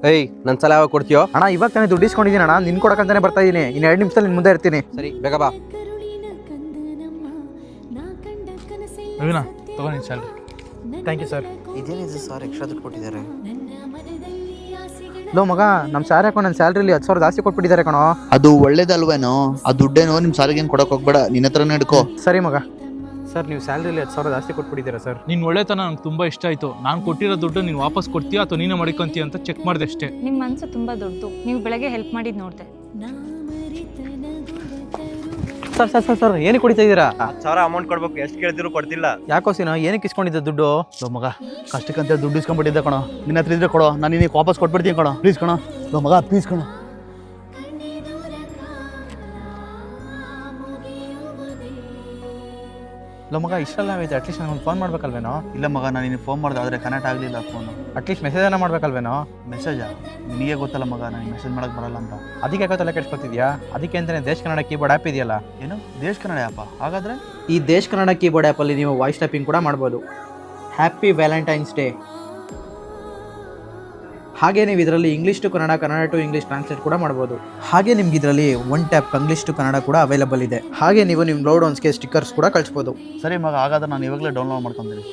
ಏಯ್ ನನ್ನ ಸಲ ಯಾವಾಗ ಕೊಡ್ತೀಯೋ? ಅಣ್ಣ ಇವಾಗ ತಾನೇ ದುಡ್ಡು ಇಸ್ಕೊಂಡಿದ್ದೀನಿ ಅಣ್ಣ, ನಿನ್ ಕೊಡಕ್ಕಂತಾನೆ ಬರ್ತಾ ಇದೀನಿ. ಇನ್ನು 2 ನಿಮಿಷದಲ್ಲಿ ನಿನ್ ಮುಂದೆ ಇರ್ತೀನಿ. ಸರಿ ಬೇಗ ಬಾ. ರವಿನಾ ತಗೋ ನಿನ್ ಸ್ಯಾಲ್ರಿ. Thank you sir. ಇದೇನಿದೆ ಸರ್ ಎಕ್ಸ್ಟ್ರಾ ದುಡ್ಡು ಕೊಟ್ಟಿದ್ದಾರೆ? ಲೋ ಮಗ, ನಮ್ಮ ಸ್ಯಾರ್ ಹಾಕೊಂಡು ನನ್ನ ಸ್ಯಾಲ್ರಿಲಿ 10,000 ಜಾಸ್ತಿ ಕೊಟ್ಬಿಟ್ಟಿದ್ದಾರೆ ಕಣೋ. ಅದು ಒಳ್ಳೇದಲ್ವೇನೋ? ಆ ದುಡ್ಡೇನೋ ನಿಮ್ ಸಾರಿಗೆ ಕೊಡಕ್ ಹೋಗ್ಬೇಡ, ನಿನ್ನ ಹತ್ರನೇ ಹಿಡ್ಕೋ. ಸರಿ ಮಗ. ಸರ್ ನೀವು ಸ್ಯಾಲ್ರಿಲಿ 10,000 ಜಾಸ್ತಿ ಕೊಟ್ಬಿಟ್ಟಿದ್ದೀರಾ ಸರ್. ನಿನ್ನ ಒಳ್ಳೆತನ ನಂಗೆ ತುಂಬ ಇಷ್ಟ ಆಯಿತು. ನಾನು ಕೊಟ್ಟಿರೋ ದುಡ್ಡು ನೀನು ವಾಪಸ್ ಕೊಡ್ತೀಯಾ ಅಥವಾ ನೀನೇ ಮಾಡಿಕೊಂತೀಯ ಅಂತ ಚೆಕ್ ಮಾಡಿದೆ ಅಷ್ಟೇ. ನಿಮ್ಮ ಮನಸ್ಸು ತುಂಬ ದೊಡ್ಡದು. ನೀವು ಬೆಳಗ್ಗೆ ಹೆಲ್ಪ್ ಮಾಡಿದ್ದು ನೋಡಿದೆ. ಸರ್ ಸರ್ ಸರ್ ಸರ್ ಏನಕ್ಕೆ ಕೊಡ್ತಾ ಇದ್ದೀರಾ? 10,000 ಅಮೌಂಟ್ ಕೊಡ್ಬೇಕು, ಎಷ್ಟು ಕೇಳ್ತಿದ್ರು ಕೊಡ್ತಿಲ್ಲ. ಯಾಕೋ ಸಿನ ಏನಕ್ಕೆ ಇಸ್ಕೊಂಡಿದ್ದ ದುಡ್ಡು? ಲೋ ಮಗ, ಕಷ್ಟಕ್ಕಂತ ದುಡ್ಡು ಇಸ್ಕೊಂಡ್ಬಿಟ್ಟಿದ್ದೆ ಕಣೋ. ನಿನ್ನ ಹತ್ರ ಇದ್ರೆ ಕೊಡೋ, ನಾನು ನಿನಗೆ ವಾಪಸ್ ಕೊಟ್ಬಿಡ್ತೀನಿ ಕಣೋ. ಪ್ಲೀಸ್ ಕಣೋ. ಲೋ ಮಗ ಪ್ಲೀಸ್ ಕಣೋ. ಲೋ ಮಗ, ಇಷ್ಟೆಲ್ಲ ಆಗೈತೆ, ಅಟ್ಲೀಸ್ಟ್ ನನಗೆ ಫೋನ್ ಮಾಡ್ಬೇಕಲ್ವೇನೋ? ಇಲ್ಲ ಮಗ, ನಾನು ನಿನಗೆ ಫೋನ್ ಮಾಡಿದೆ ಆದರೆ ಕನೆಕ್ಟ್ ಆಗಲಿಲ್ಲ ಫೋನು. ಅಟ್ಲೀಸ್ಟ್ ಮೆಸೇಜನ್ನು ಮಾಡ್ಬೇಕಲ್ವೇನೋ? ಮೆಸೇಜಾ? ನಿನಗೆ ಗೊತ್ತಲ್ಲ ಮಗ, ನನಗೆ ಮೆಸೇಜ್ ಮಾಡೋಕ್ಕೆ ಬರಲ್ಲ ಅಂತ. ಅದಕ್ಕೆ ಯಾಕೋ ತಲೆ ಕೆಡ್ಸ್ಕೊತಿದ್ಯಾ? ಅದಕ್ಕೆ ಅಂತಲೇ ದೇಶ ಕನ್ನಡ ಕೀಬೋರ್ಡ್ ಆ್ಯಪ್ ಇದೆಯಲ್ಲ. ಏನು ದೇಶ ಕನ್ನಡ ಆ್ಯಪ? ಹಾಗಾದರೆ ಈ ದೇಶ ಕನ್ನಡ ಕೀಬೋರ್ಡ್ ಆ್ಯಪಲ್ಲಿ ನೀವು ವಾಯ್ಸ್ ಟೈಪಿಂಗ್ ಕೂಡ ಮಾಡ್ಬೋದು. Happy Valentine's day. ಹಾಗೆ ನೀವು ಇದರಲ್ಲಿ English to Kannada, Kannada to English translate ಕೂಡ ಮಾಡ್ಬೋದು. ಹಾಗೆ ನಿಮ್ಗೆ ಇದರಲ್ಲಿ one tap English to Kannada ಕೂಡ ಅವೈಲಬಲ್ ಇದೆ. ಹಾಗೆ ನೀವು ನಿಮ್ಮ ಲೋಡ್ ಒನ್ಸ್ಗೆ ಸ್ಟಿಕ್ಕರ್ಸ್ ಕೂಡ ಕಳಿಸ್ಬೋದು. ಸರಿ ಮಗ, ಹಾಗಾದ್ರೆ ನಾನು ಇವಾಗಲೇ ಡೌನ್ಲೋಡ್ ಮಾಡ್ಕೊತೀನಿ.